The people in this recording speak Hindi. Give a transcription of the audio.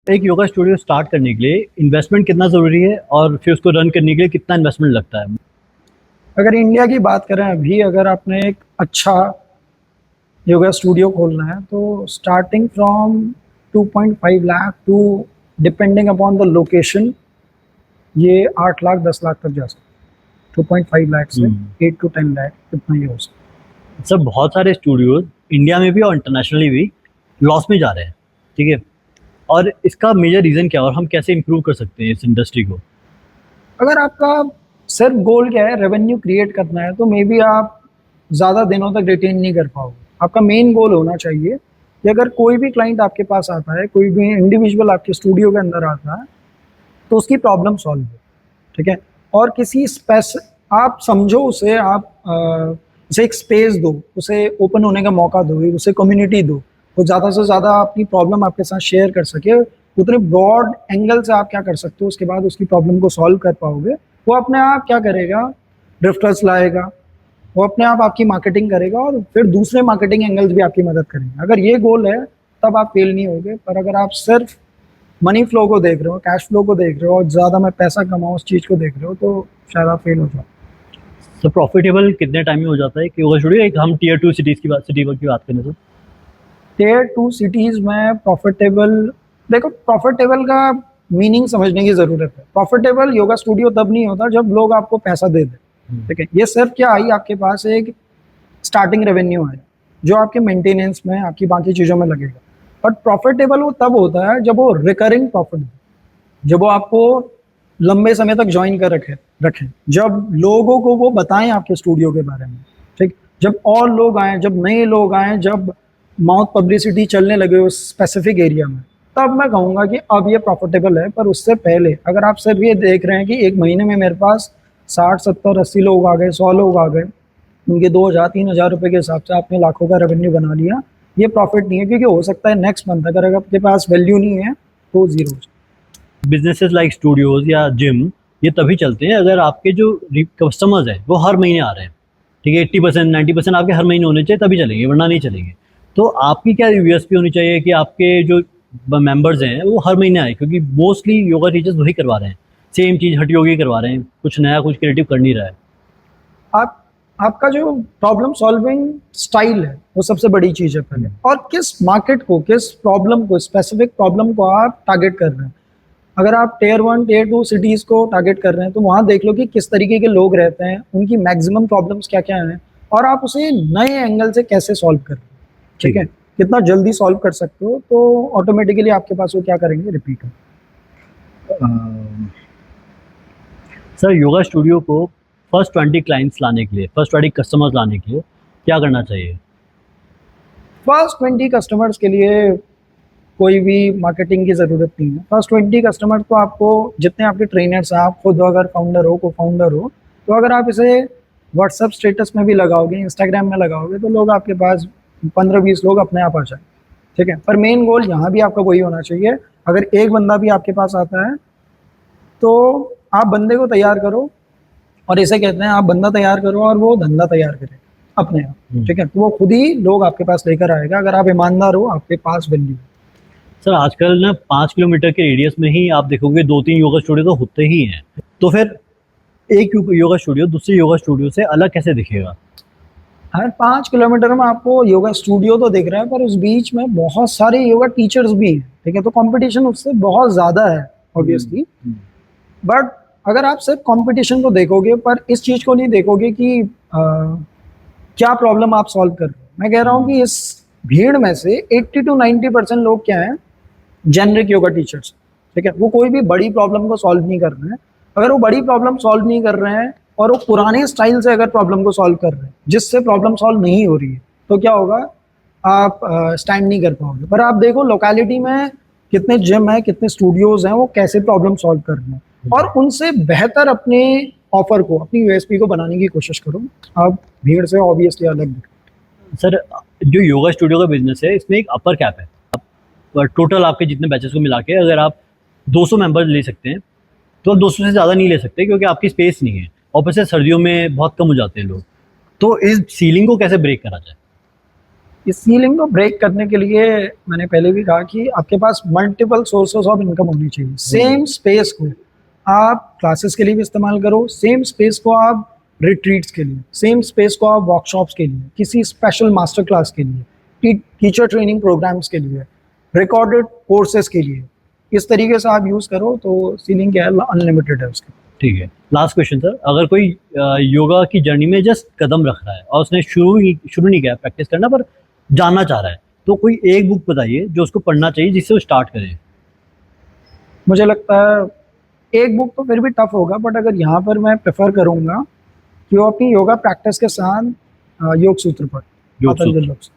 एक योगा स्टूडियो स्टार्ट करने के लिए इन्वेस्टमेंट कितना ज़रूरी है और फिर उसको रन करने के लिए कितना इन्वेस्टमेंट लगता है? अगर इंडिया की बात करें, अभी अगर आपने एक अच्छा योगा स्टूडियो खोलना है तो starting from 2.5 lakh to, depending upon the location, ये 8 लाख 10 लाख तक जा सकते हैं। 2.5 लाख से 8 to 10 लाख कितना ही हो सकता सर बहुत सारे स्टूडियोज इंडिया में भी और इंटरनेशनली भी लॉस में जा रहे हैं, ठीक है, और इसका मेजर रीज़न क्या है और हम कैसे इम्प्रूव कर सकते हैं इस इंडस्ट्री को? है। अगर आपका सिर्फ गोल क्या है, रेवेन्यू क्रिएट करना है, तो मे बी आप ज़्यादा दिनों तक रिटेन नहीं कर पाओगे। आपका मेन गोल होना चाहिए कि अगर कोई भी क्लाइंट आपके पास आता है, कोई भी इंडिविजुअल आपके स्टूडियो के अंदर आता है, तो उसकी प्रॉब्लम सॉल्व हो, ठीक है। और किसी आप समझो उसे, उसे एक स्पेस दो, उसे ओपन होने का मौका दो, उसे कम्युनिटी दो, वो ज़्यादा से ज़्यादा अपनी प्रॉब्लम आपके साथ शेयर कर सके। उतने ब्रॉड एंगल से आप क्या कर सकते हो, उसके बाद उसकी प्रॉब्लम को सॉल्व कर पाओगे। वो अपने आप क्या करेगा, ड्रिफ्टर्स लाएगा, वो अपने आप आपकी मार्केटिंग करेगा और फिर दूसरे मार्केटिंग एंगल्स भी आपकी मदद करेंगे। अगर ये गोल है तब आप फेल नहीं होगे। पर अगर आप सिर्फ मनी फ्लो को देख रहे हो, कैश फ्लो को देख रहे हो और ज़्यादा मैं पैसा कमाऊँ उस चीज़ को देख रहे हो, तो शायद आप फेल हो जाओ। सर प्रॉफिटेबल कितने टाइम में हो जाता है कि योगा स्टूडियो? एक हम टियर 2 सिटी की बात करें तो टियर 2 सिटीज़ में प्रॉफिटेबल, देखो प्रॉफिटेबल का मीनिंग समझने की ज़रूरत है। प्रॉफिटेबल योगा स्टूडियो तब नहीं होता जब लोग आपको पैसा दे दें, ठीक है। ये सिर्फ क्या आई, आपके पास एक स्टार्टिंग रेवेन्यू है जो आपके मेंटेनेंस में, आपकी बाकी चीज़ों में लगेगा। बट प्रॉफिटेबल वो तब होता है जब वो रिकरिंग प्रॉफिट, जब वो आपको लंबे समय तक ज्वाइन कर रखें, जब लोगों को वो बताएं आपके स्टूडियो के बारे में, ठीक। जब और लोग आए, जब नए लोग आए, जब माउथ पब्लिसिटी चलने लगे उस स्पेसिफिक एरिया में, तब मैं कहूँगा कि अब ये प्रॉफिटेबल है। पर उससे पहले अगर आप सिर्फ ये देख रहे हैं कि एक महीने में मेरे पास 60 70 80 लोग आ गए, 100 लोग आ गए, उनके 2000 3000 रुपये के हिसाब से आपने लाखों का रेवेन्यू बना लिया, ये प्रॉफिट नहीं है। क्योंकि हो सकता है नेक्स्ट मंथ अगर आपके पास वैल्यू नहीं है तो जीरो। बिजनेसेस लाइक स्टूडियोज या जिम ये तभी चलते हैं अगर आपके जो कस्टमर्स हैं वो हर महीने आ रहे हैं, ठीक है। 80% 90% आपके हर महीने होने चाहिए, तभी चलेंगे, वरना नहीं चलेंगे। तो आपकी क्या यूएसपी होनी चाहिए कि आपके जो मेंबर्स हैं वो हर महीने आए, क्योंकि मोस्टली योगा टीचर्स वही करवा रहे हैं, सेम चीज़ हट योगी करवा रहे हैं, कुछ नया कुछ क्रिएटिव कर नहीं रहा है। आप आपका जो प्रॉब्लम सॉल्विंग स्टाइल है वो सबसे बड़ी चीज़ है पहले, और किस मार्केट को, किस प्रॉब्लम को, स्पेसिफिक प्रॉब्लम को आप टारगेट कर रहे हैं। अगर आप टियर 1 टियर 2 सिटीज़ को टारगेट कर रहे हैं तो वहाँ देख लो कि किस तरीके के लोग रहते हैं, उनकी मैक्सिमम प्रॉब्लम्स क्या क्या हैं, और आप उसे नए एंगल से कैसे सॉल्व कर रहे हैं, ठीक है। कितना जल्दी सॉल्व कर सकते हो, तो ऑटोमेटिकली आपके पास वो क्या करेंगे, रिपीट हो। सर योगा स्टूडियो को फर्स्ट 20 क्लाइंट्स लाने के लिए, फर्स्ट 20 कस्टमर्स लाने के लिए क्या करना चाहिए? फर्स्ट 20 कस्टमर्स के लिए कोई भी मार्केटिंग की ज़रूरत नहीं है। फर्स्ट 20 कस्टमर तो आपको, जितने आपके ट्रेनर्स हैं, आप खुद अगर फाउंडर हो, को फाउंडर हो, तो अगर आप इसे व्हाट्सएप स्टेटस में भी लगाओगे, इंस्टाग्राम में लगाओगे, तो लोग आपके पास 15-20 लोग अपने आप आ जाए, ठीक है। पर मेन गोल यहाँ भी आपका वही होना चाहिए। अगर एक बंदा भी आपके पास आता है तो आप बंदे को तैयार करो, और इसे कहते हैं आप बंदा तैयार करो और वो धंधा तैयार करे अपने आप, ठीक है। तो वो खुद ही लोग आपके पास लेकर आएगा अगर आप ईमानदार हो, आपके पास वैल्यू। सर आजकल ना 5 किलोमीटर के रेडियस में ही आप देखोगे 2-3 योगा स्टूडियो तो होते ही हैं। तो फिर एक योगा स्टूडियो दूसरे योगा स्टूडियो से अलग कैसे दिखेगा? हर 5 किलोमीटर में आपको योगा स्टूडियो तो दिख रहा है, पर उस बीच में बहुत सारे योगा टीचर्स भी हैं, ठीक है। तो कंपटीशन उससे बहुत ज़्यादा है ऑब्वियसली। बट अगर आप सिर्फ कंपटीशन को देखोगे पर इस चीज़ को नहीं देखोगे कि क्या प्रॉब्लम आप सॉल्व कर रहे हो। मैं कह रहा हूँ कि इस भीड़ में से 80 to 90% लोग क्या हैं, जेनरिक योगा टीचर्स, ठीक है। वो कोई भी बड़ी प्रॉब्लम को सॉल्व नहीं कर रहे हैं। अगर वो बड़ी प्रॉब्लम सॉल्व नहीं कर रहे हैं और वो पुराने स्टाइल से अगर प्रॉब्लम को सॉल्व कर रहे हैं जिससे प्रॉब्लम सॉल्व नहीं हो रही है, तो क्या होगा, आप स्टैंड नहीं कर पाओगे। पर आप देखो लोकेलिटी में कितने जिम है, कितने स्टूडियोज हैं, वो कैसे प्रॉब्लम सॉल्व कर रहे हैं, और उनसे बेहतर अपने ऑफर को, अपनी यूएसपी को बनाने की कोशिश करो। आप भीड़ से ऑब्वियसली अलग दिखो। सर जो योगा स्टूडियो का बिजनेस है इसमें एक अपर कैप है। टोटल आपके जितने बैचेस को मिला के अगर आप 200 मेंबर्स ले सकते हैं तो आप 200 से ज़्यादा नहीं ले सकते, क्योंकि आपकी स्पेस नहीं है, और फिर सर्दियों में बहुत कम हो जाते हैं लोग। तो इस सीलिंग को कैसे ब्रेक करा जाए? इस सीलिंग को ब्रेक करने के लिए मैंने पहले भी कहा कि आपके पास मल्टीपल सोर्सेज ऑफ इनकम होनी चाहिए। सेम स्पेस को आप क्लासेस के लिए भी इस्तेमाल करो, सेम स्पेस को आप रिट्रीट्स के लिए, सेम स्पेस को आप वर्कशॉप्स के लिए, किसी स्पेशल मास्टर क्लास के लिए, टीचर ट्रेनिंग प्रोग्राम्स के लिए, रिकॉर्डेड कोर्सेज के लिए, इस तरीके से आप यूज़ करो तो सीलिंग क्या है, अनलिमिटेड है उसकी। ठीक है, लास्ट क्वेश्चन सर, अगर कोई योगा की जर्नी में जस्ट कदम रख रहा है और उसने शुरू नहीं किया प्रैक्टिस करना पर जानना चाह रहा है, तो कोई एक बुक बताइए जो उसको पढ़ना चाहिए जिससे वो स्टार्ट करे। मुझे लगता है एक बुक तो फिर भी टफ होगा, बट अगर यहाँ पर मैं प्रेफर करूँगा कि वो अपनी योगा प्रैक्टिस के साथ योग सूत्र पढ़े, योग सूत्र। पतंजलि योग सूत्र।